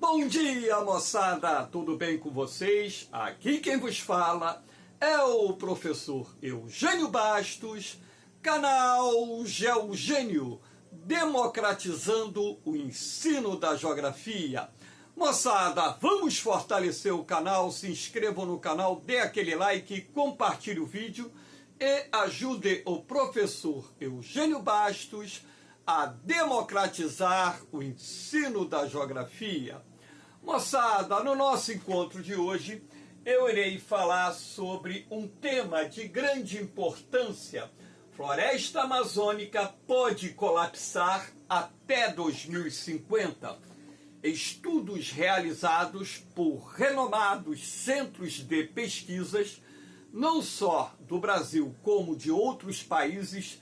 Bom dia, moçada! Tudo bem com vocês? Aqui quem vos fala é o professor Eugênio Bastos, canal Geogênio, democratizando o ensino da geografia. Moçada, vamos fortalecer o canal, se inscrevam no canal, dê aquele like, compartilhe o vídeo e ajude o professor Eugênio Bastos a democratizar o ensino da geografia. Moçada, no nosso encontro de hoje, eu irei falar sobre um tema de grande importância. Floresta amazônica pode colapsar até 2050. Estudos realizados por renomados centros de pesquisas, não só do Brasil como de outros países,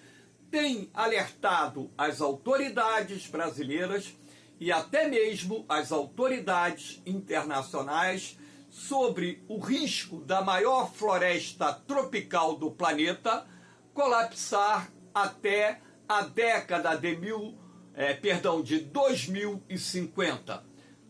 têm alertado as autoridades brasileiras e até mesmo as autoridades internacionais sobre o risco da maior floresta tropical do planeta colapsar até a década de 2050.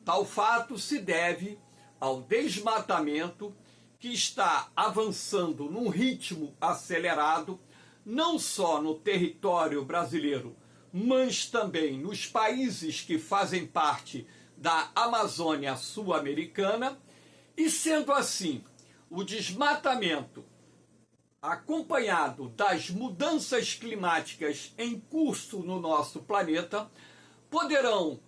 Tal fato se deve ao desmatamento que está avançando num ritmo acelerado, não só no território brasileiro, mas também nos países que fazem parte da Amazônia Sul-Americana. E sendo assim, o desmatamento, acompanhado das mudanças climáticas em curso no nosso planeta, poderão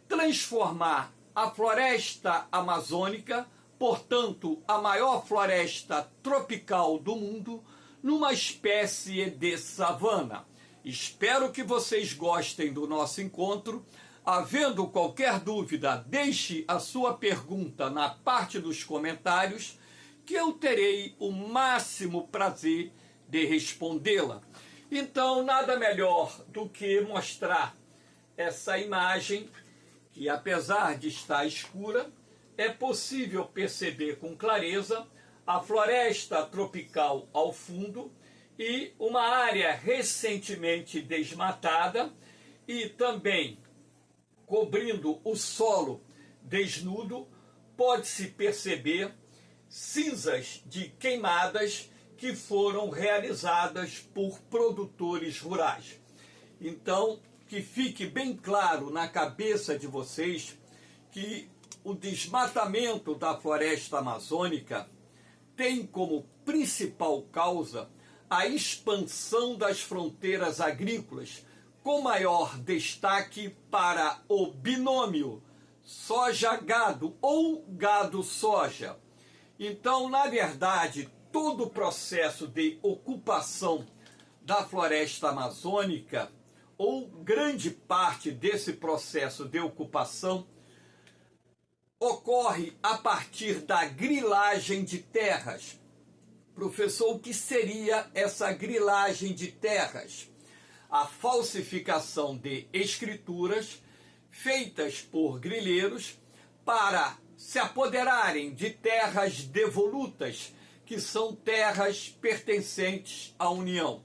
transformar a floresta amazônica, portanto, a maior floresta tropical do mundo, numa espécie de savana. Espero que vocês gostem do nosso encontro. Havendo qualquer dúvida, deixe a sua pergunta na parte dos comentários, que eu terei o máximo prazer de respondê-la. Então, nada melhor do que mostrar essa imagem, que apesar de estar escura, é possível perceber com clareza a floresta tropical ao fundo e uma área recentemente desmatada e também cobrindo o solo desnudo, pode-se perceber cinzas de queimadas que foram realizadas por produtores rurais. Então, que fique bem claro na cabeça de vocês que o desmatamento da floresta amazônica tem como principal causa a expansão das fronteiras agrícolas, com maior destaque para o binômio soja-gado ou gado-soja. Então, na verdade, todo o processo de ocupação da floresta amazônica, ou grande parte desse processo de ocupação, ocorre a partir da grilagem de terras. Professor, o que seria essa grilagem de terras? A falsificação de escrituras feitas por grileiros para se apoderarem de terras devolutas, que são terras pertencentes à União.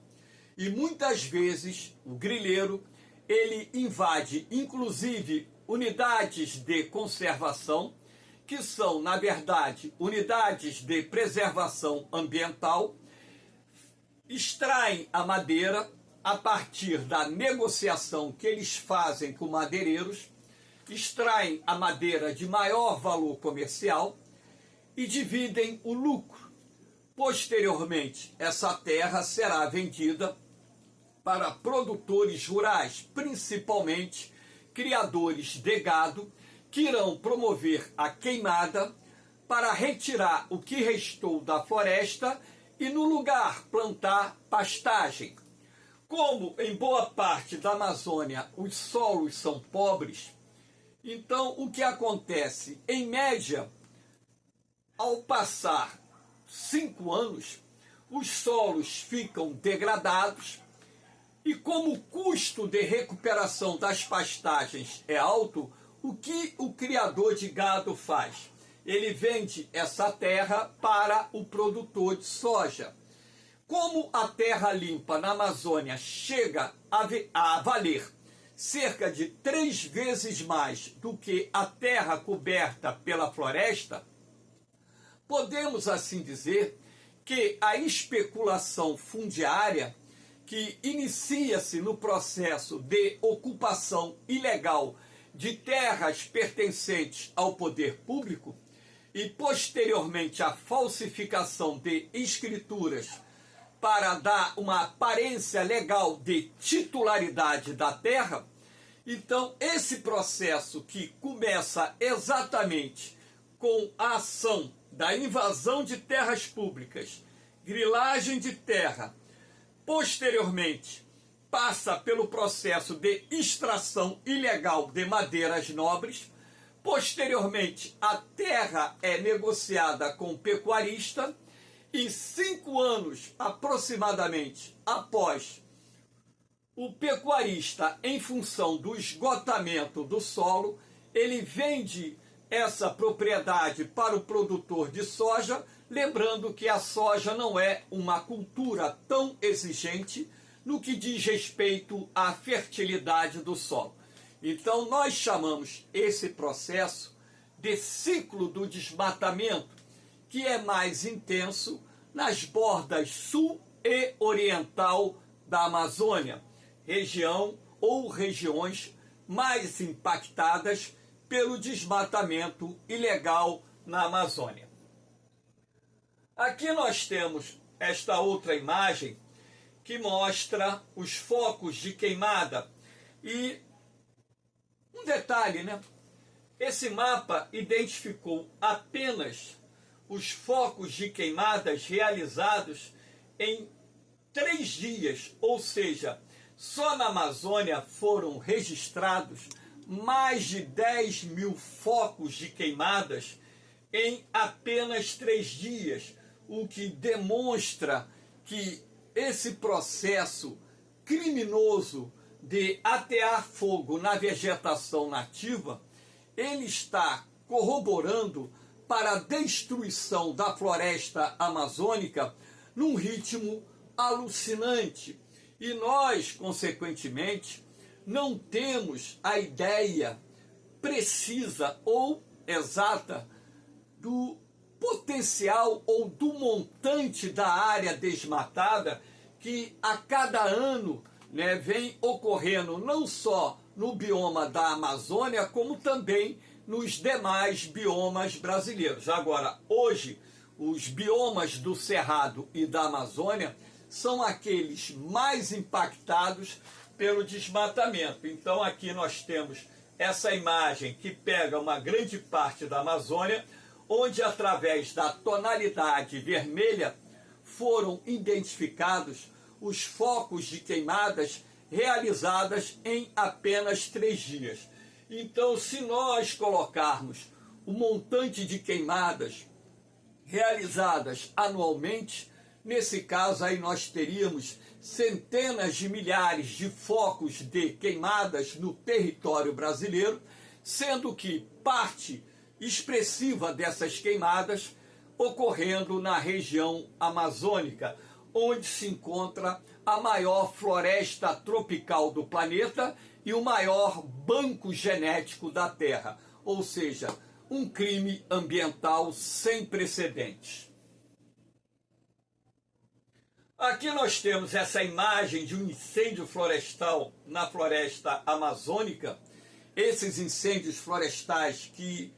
E muitas vezes o grileiro, ele invade inclusive unidades de conservação, que são, na verdade, unidades de preservação ambiental, extraem a madeira a partir da negociação que eles fazem com madeireiros, extraem a madeira de maior valor comercial e dividem o lucro. Posteriormente, essa terra será vendida para produtores rurais, principalmente criadores de gado, que irão promover a queimada para retirar o que restou da floresta e no lugar plantar pastagem. Como em boa parte da Amazônia os solos são pobres, então o que acontece? Em média, ao passar 5 anos, os solos ficam degradados e como o custo de recuperação das pastagens é alto, o que o criador de gado faz? Ele vende essa terra para o produtor de soja. Como a terra limpa na Amazônia chega a valer cerca de 3 vezes mais do que a terra coberta pela floresta, podemos assim dizer que a especulação fundiária, que inicia-se no processo de ocupação ilegal de terras pertencentes ao poder público e posteriormente a falsificação de escrituras para dar uma aparência legal de titularidade da terra, então esse processo que começa exatamente com a ação da invasão de terras públicas, grilagem de terra, posteriormente passa pelo processo de extração ilegal de madeiras nobres, posteriormente a terra é negociada com o pecuarista e 5 anos aproximadamente após o pecuarista, em função do esgotamento do solo, ele vende essa propriedade para o produtor de soja, lembrando que a soja não é uma cultura tão exigente no que diz respeito à fertilidade do solo. Então nós chamamos esse processo de ciclo do desmatamento, que é mais intenso nas bordas sul e oriental da Amazônia, região ou regiões mais impactadas pelo desmatamento ilegal na Amazônia. Aqui nós temos esta outra imagem que mostra os focos de queimada. E um detalhe, né? Esse mapa identificou apenas os focos de queimadas realizados em 3 dias, ou seja, só na Amazônia foram registrados mais de 10 mil focos de queimadas em apenas 3 dias, o que demonstra que esse processo criminoso de atear fogo na vegetação nativa, ele está corroborando para a destruição da floresta amazônica num ritmo alucinante. E nós, consequentemente, não temos a ideia precisa ou exata do potencial ou do montante da área desmatada que a cada ano, né, vem ocorrendo não só no bioma da Amazônia, como também nos demais biomas brasileiros. Agora, hoje, os biomas do Cerrado e da Amazônia são aqueles mais impactados pelo desmatamento. Então aqui nós temos essa imagem que pega uma grande parte da Amazônia, onde através da tonalidade vermelha foram identificados os focos de queimadas realizadas em apenas 3 dias. Então, se nós colocarmos o montante de queimadas realizadas anualmente, nesse caso aí nós teríamos centenas de milhares de focos de queimadas no território brasileiro, sendo que parte expressiva dessas queimadas ocorrendo na região amazônica, onde se encontra a maior floresta tropical do planeta e o maior banco genético da Terra, ou seja, um crime ambiental sem precedentes. Aqui nós temos essa imagem de um incêndio florestal na floresta amazônica. Esses incêndios florestais que,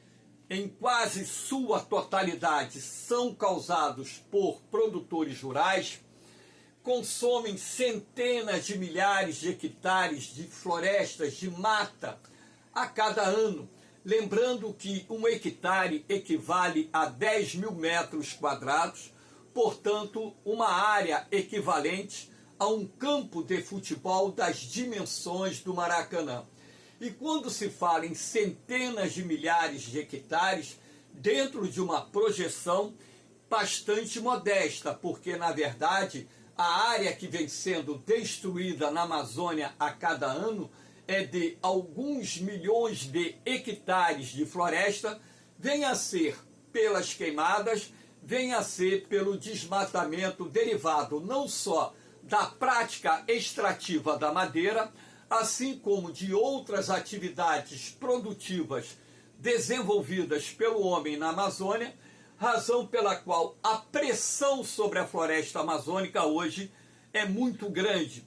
em quase sua totalidade, são causados por produtores rurais, consomem centenas de milhares de hectares de florestas, de mata, a cada ano. Lembrando que um hectare equivale a 10 mil metros quadrados, portanto, uma área equivalente a um campo de futebol das dimensões do Maracanã. E quando se fala em centenas de milhares de hectares, dentro de uma projeção bastante modesta, porque, na verdade, a área que vem sendo destruída na Amazônia a cada ano é de alguns milhões de hectares de floresta, vem a ser pelas queimadas, vem a ser pelo desmatamento derivado não só da prática extrativa da madeira, assim como de outras atividades produtivas desenvolvidas pelo homem na Amazônia, razão pela qual a pressão sobre a floresta amazônica hoje é muito grande.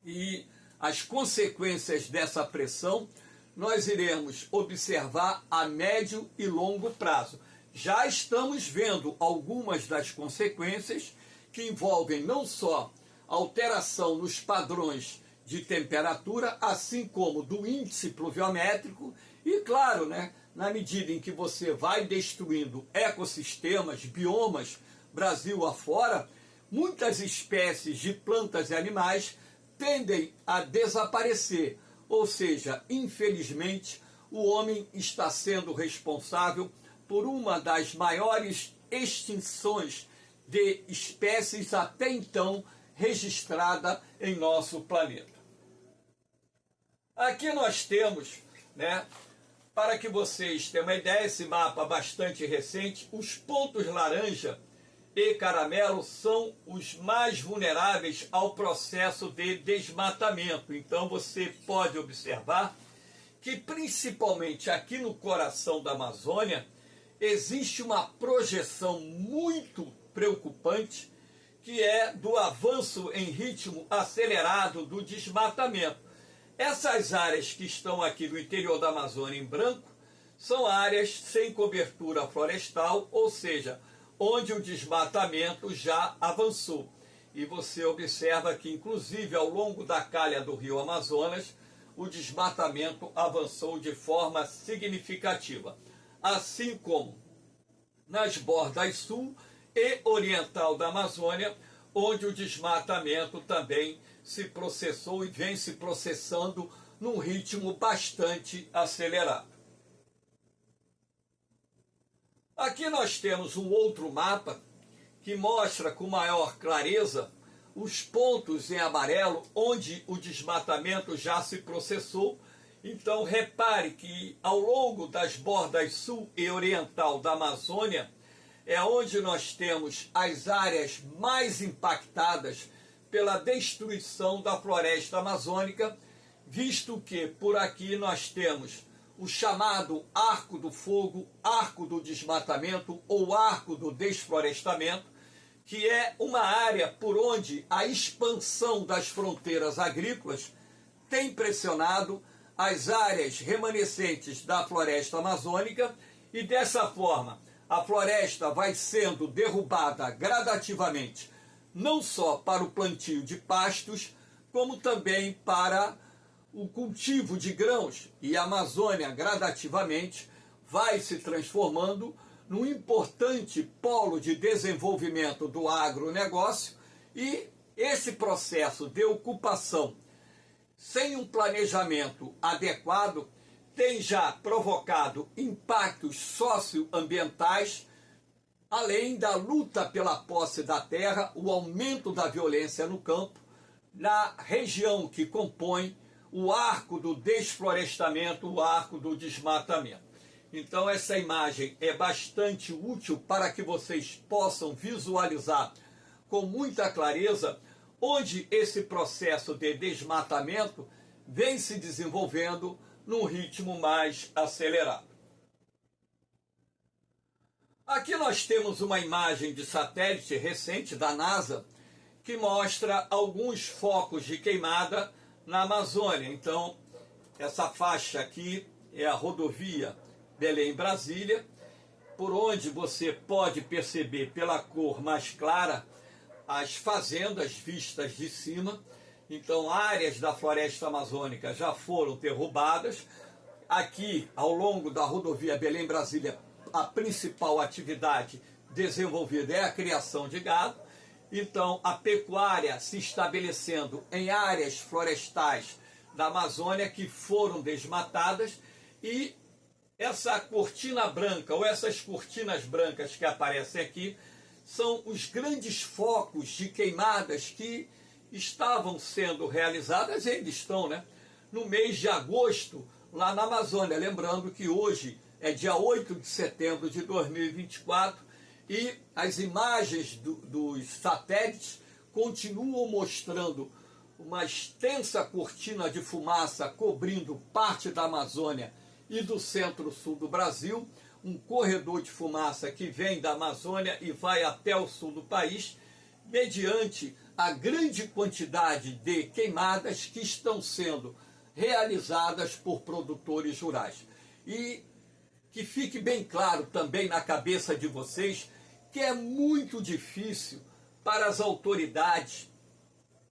E as consequências dessa pressão nós iremos observar a médio e longo prazo. Já estamos vendo algumas das consequências que envolvem não só alteração nos padrões de temperatura, assim como do índice pluviométrico, e claro, na medida em que você vai destruindo ecossistemas, biomas, Brasil afora, muitas espécies de plantas e animais tendem a desaparecer. Ou seja, infelizmente, o homem está sendo responsável por uma das maiores extinções de espécies até então registrada em nosso planeta. Aqui nós temos, para que vocês tenham uma ideia, esse mapa bastante recente, os pontos laranja e caramelo são os mais vulneráveis ao processo de desmatamento. Então você pode observar que principalmente aqui no coração da Amazônia existe uma projeção muito preocupante, que é do avanço em ritmo acelerado do desmatamento. Essas áreas que estão aqui no interior da Amazônia em branco são áreas sem cobertura florestal, ou seja, onde o desmatamento já avançou. E você observa que, inclusive, ao longo da calha do rio Amazonas, o desmatamento avançou de forma significativa. Assim como nas bordas sul e oriental da Amazônia, onde o desmatamento também se processou e vem se processando num ritmo bastante acelerado. Aqui nós temos um outro mapa que mostra com maior clareza os pontos em amarelo onde o desmatamento já se processou. Então repare que ao longo das bordas sul e oriental da Amazônia é onde nós temos as áreas mais impactadas pela destruição da floresta amazônica, visto que por aqui nós temos o chamado Arco do Fogo, Arco do Desmatamento ou Arco do Desflorestamento, que é uma área por onde a expansão das fronteiras agrícolas tem pressionado as áreas remanescentes da floresta amazônica e dessa forma a floresta vai sendo derrubada gradativamente, não só para o plantio de pastos, como também para o cultivo de grãos, e a Amazônia gradativamente vai se transformando num importante polo de desenvolvimento do agronegócio, e esse processo de ocupação sem um planejamento adequado tem já provocado impactos socioambientais, além da luta pela posse da terra, o aumento da violência no campo, na região que compõe o arco do desflorestamento, o arco do desmatamento. Então essa imagem é bastante útil para que vocês possam visualizar com muita clareza onde esse processo de desmatamento vem se desenvolvendo num ritmo mais acelerado. Aqui nós temos uma imagem de satélite recente da NASA que mostra alguns focos de queimada na Amazônia. Então, essa faixa aqui é a rodovia Belém-Brasília, por onde você pode perceber pela cor mais clara as fazendas vistas de cima. Então, áreas da floresta amazônica já foram derrubadas. Aqui, ao longo da rodovia Belém-Brasília, a principal atividade desenvolvida é a criação de gado. Então, a pecuária se estabelecendo em áreas florestais da Amazônia que foram desmatadas, e essa cortina branca, ou essas cortinas brancas que aparecem aqui, são os grandes focos de queimadas que estavam sendo realizadas, e ainda estão, no mês de agosto, lá na Amazônia. Lembrando que hoje é dia 8 de setembro de 2024 e as imagens dos satélites continuam mostrando uma extensa cortina de fumaça cobrindo parte da Amazônia e do centro-sul do Brasil, um corredor de fumaça que vem da Amazônia e vai até o sul do país, mediante a grande quantidade de queimadas que estão sendo realizadas por produtores rurais. E que fique bem claro também na cabeça de vocês que é muito difícil para as autoridades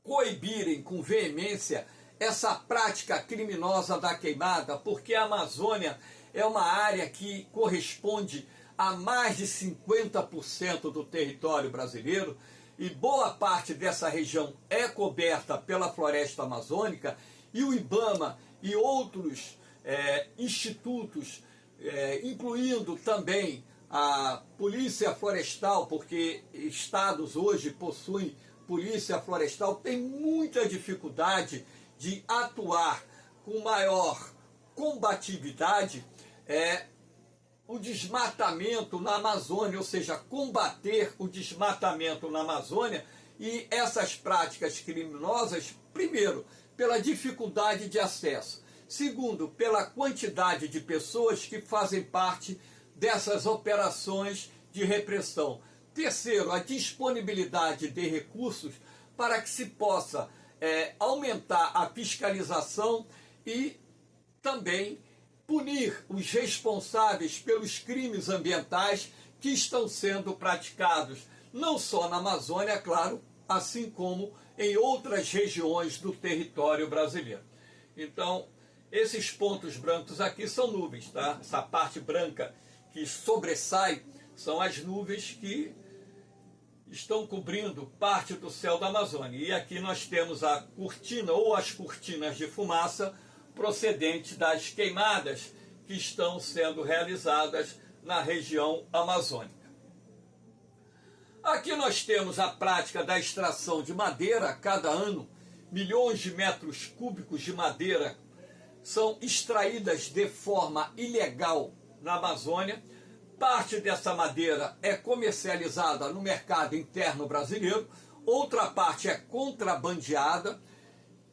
coibirem com veemência essa prática criminosa da queimada, porque a Amazônia é uma área que corresponde a mais de 50% do território brasileiro e boa parte dessa região é coberta pela floresta amazônica, e o IBAMA e outros institutos, incluindo também a Polícia Florestal, porque estados hoje possuem Polícia Florestal, tem muita dificuldade de atuar com maior combatividade o desmatamento na Amazônia, ou seja, combater o desmatamento na Amazônia e essas práticas criminosas, primeiro, pela dificuldade de acesso, segundo, pela quantidade de pessoas que fazem parte dessas operações de repressão, terceiro, a disponibilidade de recursos para que se possa aumentar a fiscalização e também punir os responsáveis pelos crimes ambientais que estão sendo praticados, não só na Amazônia, claro, assim como em outras regiões do território brasileiro. Então, esses pontos brancos aqui são nuvens, tá? Essa parte branca que sobressai são as nuvens que estão cobrindo parte do céu da Amazônia. E aqui nós temos a cortina ou as cortinas de fumaça procedentes das queimadas que estão sendo realizadas na região amazônica. Aqui nós temos a prática da extração de madeira. Cada ano, milhões de metros cúbicos de madeira são extraídas de forma ilegal na Amazônia. Parte dessa madeira é comercializada no mercado interno brasileiro, outra parte é contrabandeada,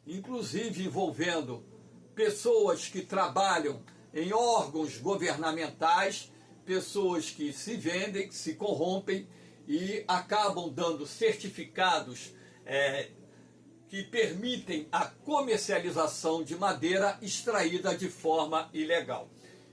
inclusive envolvendo pessoas que trabalham em órgãos governamentais, pessoas que se vendem, que se corrompem e acabam dando certificados que permitem a comercialização de madeira extraída de forma ilegal.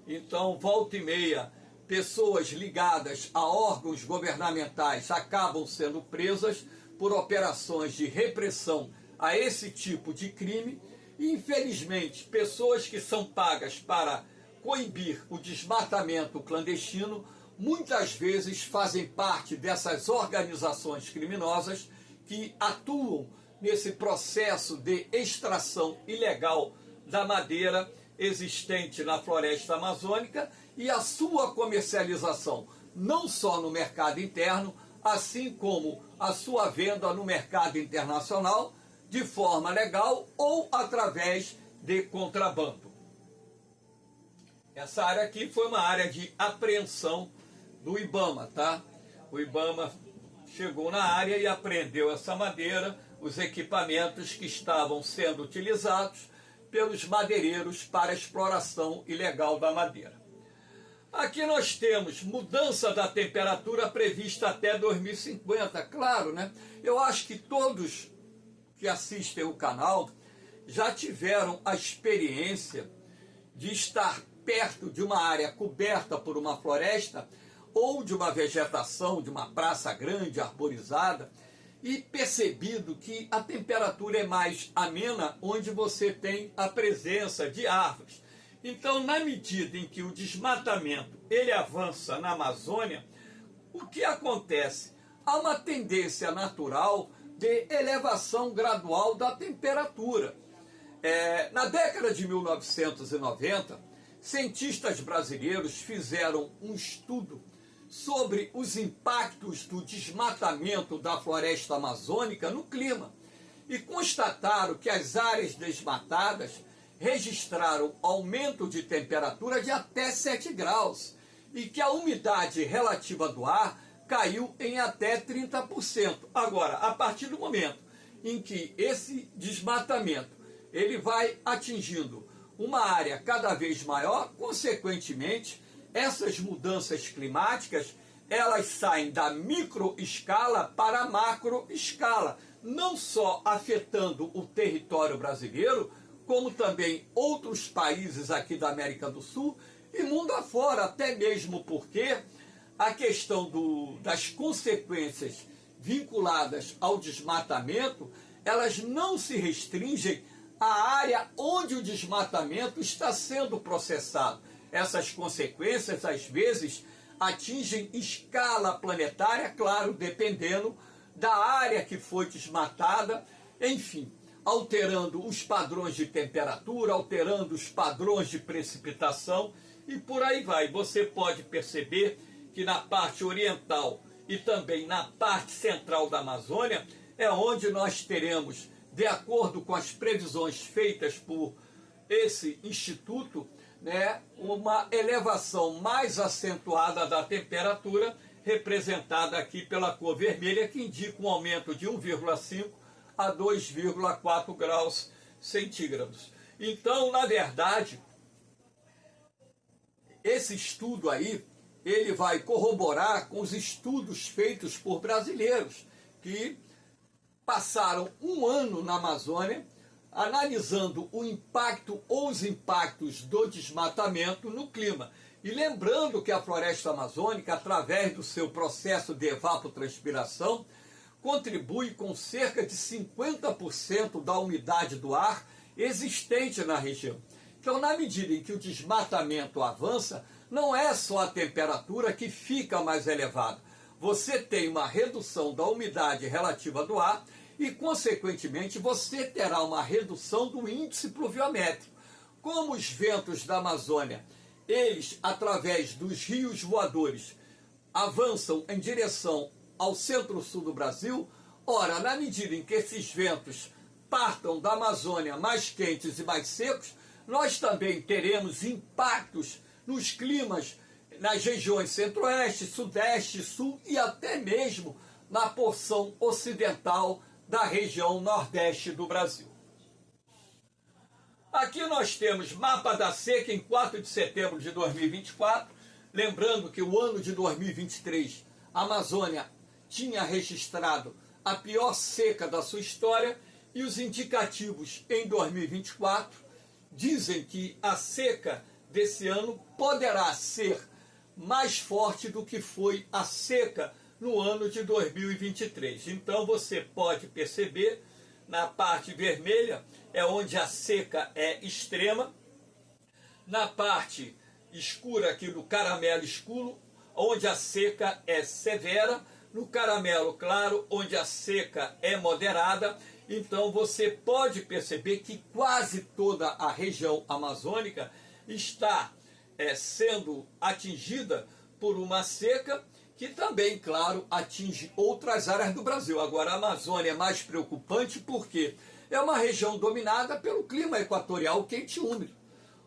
Então, volta e meia, pessoas ligadas a órgãos governamentais acabam sendo presas por operações de repressão a esse tipo de crime. E, infelizmente, pessoas que são pagas para coibir o desmatamento clandestino muitas vezes fazem parte dessas organizações criminosas que atuam nesse processo de extração ilegal da madeira existente na floresta amazônica e a sua comercialização, não só no mercado interno, assim como a sua venda no mercado internacional, de forma legal ou através de contrabando. Essa área aqui foi uma área de apreensão do IBAMA, tá? O IBAMA chegou na área e apreendeu essa madeira, os equipamentos que estavam sendo utilizados pelos madeireiros para a exploração ilegal da madeira. Aqui nós temos mudança da temperatura prevista até 2050, claro, né? Eu acho que todos que assistem o canal já tiveram a experiência de estar perto de uma área coberta por uma floresta ou de uma vegetação, de uma praça grande, arborizada, e percebido que a temperatura é mais amena onde você tem a presença de árvores. Então, na medida em que o desmatamento ele avança na Amazônia, o que acontece? Há uma tendência natural de elevação gradual da temperatura. Na década de 1990, cientistas brasileiros fizeram um estudo sobre os impactos do desmatamento da floresta amazônica no clima e constataram que as áreas desmatadas registraram aumento de temperatura de até 7 graus e que a umidade relativa do ar caiu em até 30%. Agora, a partir do momento em que esse desmatamento ele vai atingindo uma área cada vez maior, consequentemente, essas mudanças climáticas, elas saem da microescala para a macroescala, não só afetando o território brasileiro, como também outros países aqui da América do Sul e mundo afora, até mesmo porque a questão das consequências vinculadas ao desmatamento, elas não se restringem à área onde o desmatamento está sendo processado. Essas consequências, às vezes, atingem escala planetária, claro, dependendo da área que foi desmatada, enfim, alterando os padrões de temperatura, alterando os padrões de precipitação e por aí vai. Você pode perceber que na parte oriental e também na parte central da Amazônia é onde nós teremos, de acordo com as previsões feitas por esse instituto, né, uma elevação mais acentuada da temperatura, representada aqui pela cor vermelha, que indica um aumento de 1,5 a 2,4 graus centígrados. Então, na verdade, esse estudo aí, ele vai corroborar com os estudos feitos por brasileiros, que passaram um ano na Amazônia, analisando o impacto ou os impactos do desmatamento no clima. E lembrando que a floresta amazônica, através do seu processo de evapotranspiração, contribui com cerca de 50% da umidade do ar existente na região. Então, na medida em que o desmatamento avança, não é só a temperatura que fica mais elevada. Você tem uma redução da umidade relativa do ar e, consequentemente, você terá uma redução do índice pluviométrico. Como os ventos da Amazônia, eles, através dos rios voadores, avançam em direção ao centro-sul do Brasil, ora, na medida em que esses ventos partam da Amazônia mais quentes e mais secos, nós também teremos impactos nos climas nas regiões centro-oeste, sudeste, sul e até mesmo na porção ocidental da região nordeste do Brasil. Aqui nós temos mapa da seca em 4 de setembro de 2024, lembrando que o ano de 2023, a Amazônia tinha registrado a pior seca da sua história e os indicativos em 2024 dizem que a seca desse ano poderá ser mais forte do que foi a seca no ano de 2023. Então você pode perceber, na parte vermelha é onde a seca é extrema, na parte escura aqui do caramelo escuro, onde a seca é severa, no caramelo claro, onde a seca é moderada. Então você pode perceber que quase toda a região amazônica está sendo atingida por uma seca que também, claro, atinge outras áreas do Brasil. Agora, a Amazônia é mais preocupante porque é uma região dominada pelo clima equatorial quente e úmido,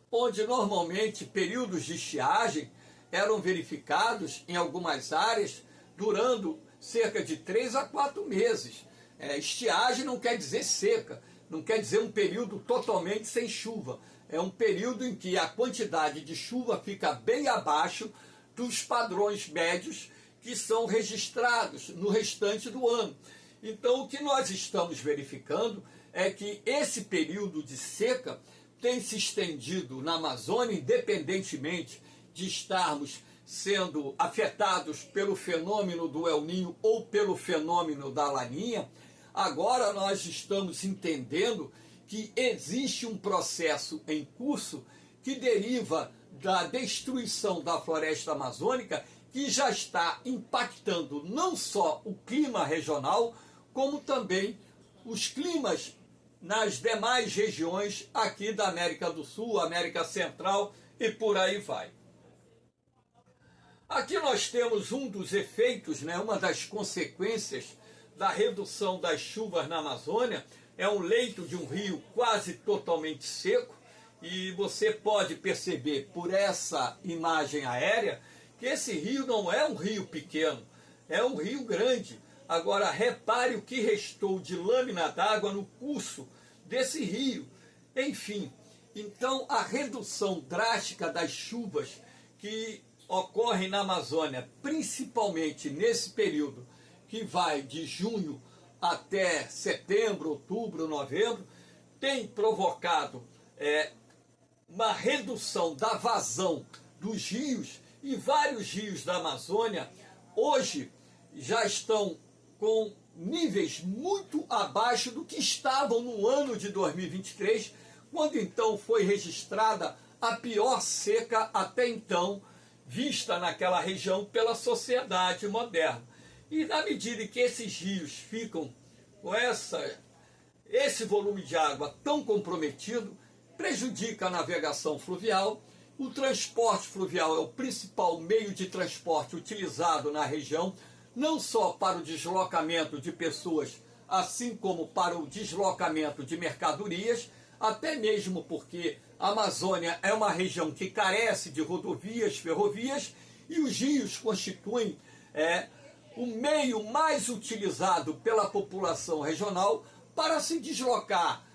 onde normalmente períodos de estiagem eram verificados em algumas áreas durando cerca de 3 a 4 meses. Estiagem não quer dizer seca, não quer dizer um período totalmente sem chuva. É um período em que a quantidade de chuva fica bem abaixo dos padrões médios que são registrados no restante do ano. Então, o que nós estamos verificando é que esse período de seca tem se estendido na Amazônia, independentemente de estarmos sendo afetados pelo fenômeno do El Niño ou pelo fenômeno da Laninha. Agora nós estamos entendendo que existe um processo em curso que deriva da destruição da floresta amazônica, que já está impactando não só o clima regional, como também os climas nas demais regiões aqui da América do Sul, América Central e por aí vai. Aqui nós temos um dos efeitos, uma das consequências da redução das chuvas na Amazônia, é um leito de um rio quase totalmente seco, e você pode perceber por essa imagem aérea que esse rio não é um rio pequeno, é um rio grande. Agora, repare o que restou de lâmina d'água no curso desse rio. Enfim, então a redução drástica das chuvas que ocorrem na Amazônia, principalmente nesse período que vai de junho até setembro, outubro, novembro, tem provocado uma redução da vazão dos rios, e vários rios da Amazônia hoje já estão com níveis muito abaixo do que estavam no ano de 2023, quando então foi registrada a pior seca até então vista naquela região pela sociedade moderna. E na medida que esses rios ficam com esse volume de água tão comprometido, prejudica a navegação fluvial. O transporte fluvial é o principal meio de transporte utilizado na região, não só para o deslocamento de pessoas, assim como para o deslocamento de mercadorias, até mesmo porque a Amazônia é uma região que carece de rodovias, ferrovias, e os rios constituem o meio mais utilizado pela população regional para se deslocar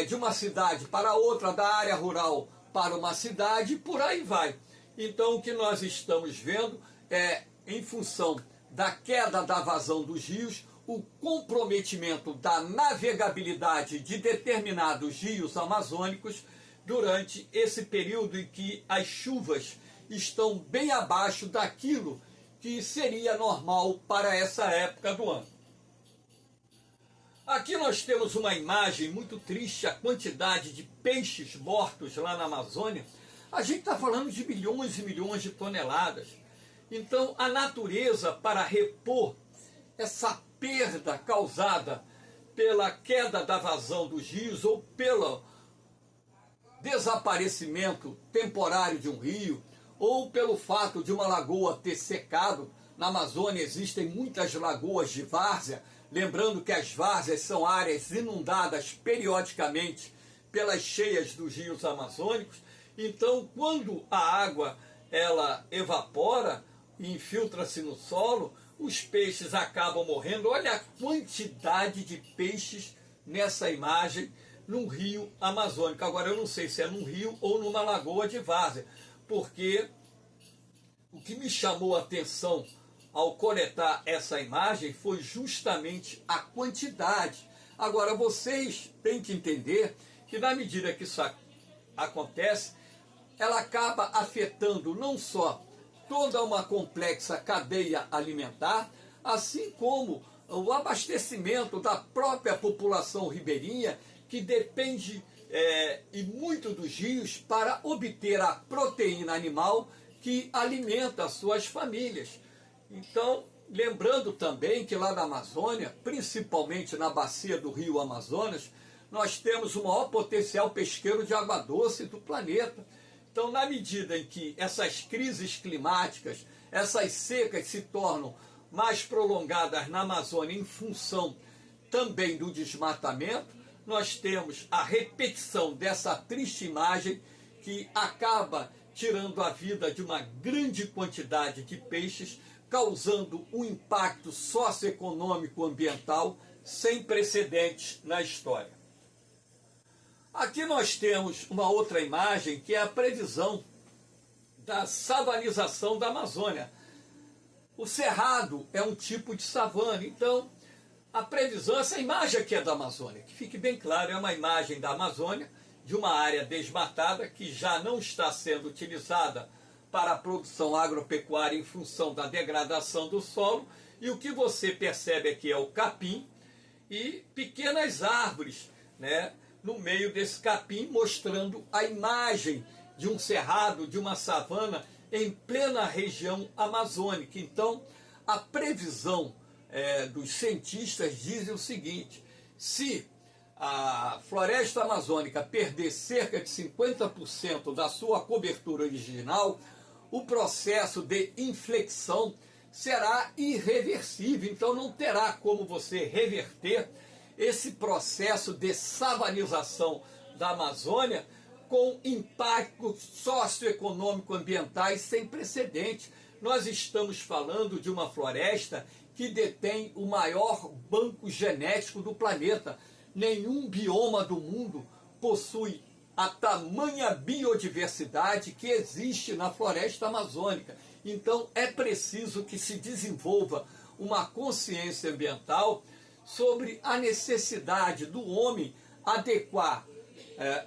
de uma cidade para outra, da área rural para uma cidade, e por aí vai. Então, o que nós estamos vendo é, em função da queda da vazão dos rios, o comprometimento da navegabilidade de determinados rios amazônicos durante esse período em que as chuvas estão bem abaixo daquilo que seria normal para essa época do ano. Aqui nós temos uma imagem muito triste, a quantidade de peixes mortos lá na Amazônia. A gente está falando de milhões e milhões de toneladas. Então, a natureza, para repor essa perda causada pela queda da vazão dos rios ou pelo desaparecimento temporário de um rio, ou pelo fato de uma lagoa ter secado. Na Amazônia existem muitas lagoas de várzea, lembrando que as várzeas são áreas inundadas periodicamente pelas cheias dos rios amazônicos. Então, quando a água ela evapora e infiltra-se no solo, os peixes acabam morrendo. Olha a quantidade de peixes nessa imagem num rio amazônico. Agora, eu não sei se é num rio ou numa lagoa de várzea, porque o que me chamou a atenção ao coletar essa imagem foi justamente a quantidade. Agora, vocês têm que entender que na medida que isso acontece, ela acaba afetando não só toda uma complexa cadeia alimentar, assim como o abastecimento da própria população ribeirinha, que depende e muito dos rios para obter a proteína animal que alimenta suas famílias. Então, lembrando também que lá na Amazônia, principalmente na bacia do rio Amazonas, nós temos o maior potencial pesqueiro de água doce do planeta. Então, na medida em que essas crises climáticas, essas secas se tornam mais prolongadas na Amazônia em função também do desmatamento, nós temos a repetição dessa triste imagem que acaba tirando a vida de uma grande quantidade de peixes, causando um impacto socioeconômico ambiental sem precedentes na história. Aqui nós temos uma outra imagem que é a previsão da savanização da Amazônia. O cerrado é um tipo de savana, então a previsão, essa imagem aqui é da Amazônia, que fique bem claro, é uma imagem da Amazônia, de uma área desmatada que já não está sendo utilizada para a produção agropecuária em função da degradação do solo, e o que você percebe aqui é o capim e pequenas árvores, né, no meio desse capim, mostrando a imagem de um cerrado, de uma savana em plena região amazônica. Então, a previsão dos cientistas dizem o seguinte: se a floresta amazônica perder cerca de 50% da sua cobertura original, o processo de inflexão será irreversível. Então não terá como você reverter esse processo de savanização da Amazônia com impactos socioeconômico-ambientais sem precedentes. nós estamos falando de uma floresta que detém o maior banco genético do planeta. Nenhum bioma do mundo possui a tamanha biodiversidade que existe na floresta amazônica. Então é preciso que se desenvolva uma consciência ambiental sobre a necessidade do homem adequar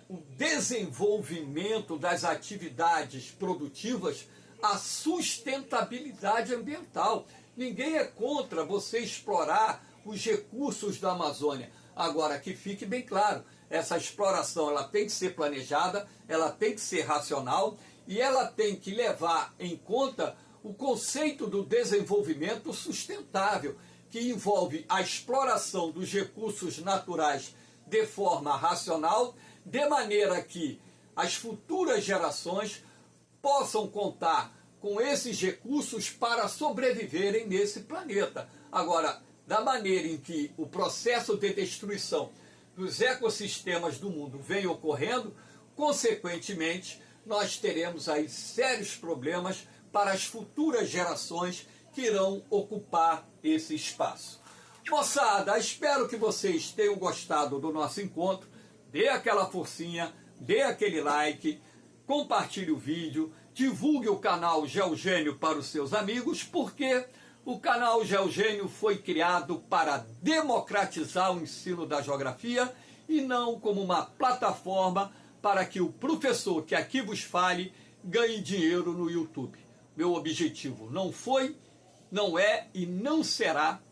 o desenvolvimento das atividades produtivas à sustentabilidade ambiental. Ninguém é contra você explorar os recursos da Amazônia. Agora, que fique bem claro, essa exploração ela tem que ser planejada, ela tem que ser racional e ela tem que levar em conta o conceito do desenvolvimento sustentável, que envolve a exploração dos recursos naturais de forma racional, de maneira que as futuras gerações possam contar com esses recursos para sobreviverem nesse planeta. Agora, da maneira em que o processo de destruição dos ecossistemas do mundo vem ocorrendo, consequentemente, nós teremos aí sérios problemas para as futuras gerações que irão ocupar esse espaço. Moçada, espero que vocês tenham gostado do nosso encontro. Dê aquela forcinha, dê aquele like, compartilhe o vídeo, divulgue o canal Geogênio para os seus amigos, porque o canal Geogênio foi criado para democratizar o ensino da geografia e não como uma plataforma para que o professor que aqui vos fale ganhe dinheiro no YouTube. Meu objetivo não foi, não é e não será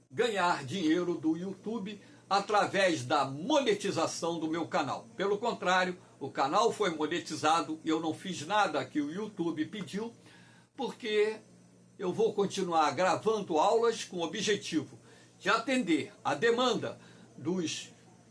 ganhar dinheiro do YouTube através da monetização do meu canal. Pelo contrário, o canal foi monetizado e eu não fiz nada que o YouTube pediu, porque eu vou continuar gravando aulas com o objetivo de atender a demanda dos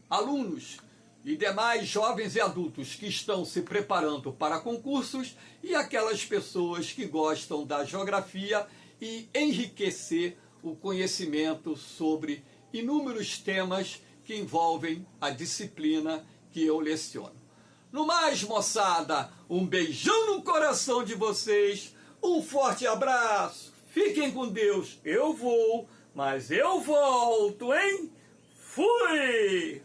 alunos e demais jovens e adultos que estão se preparando para concursos e aquelas pessoas que gostam da geografia e enriquecer o conhecimento sobre inúmeros temas que envolvem a disciplina que eu leciono. No mais, moçada, um beijão no coração de vocês, um forte abraço, fiquem com Deus, eu vou, mas eu volto, hein? Fui!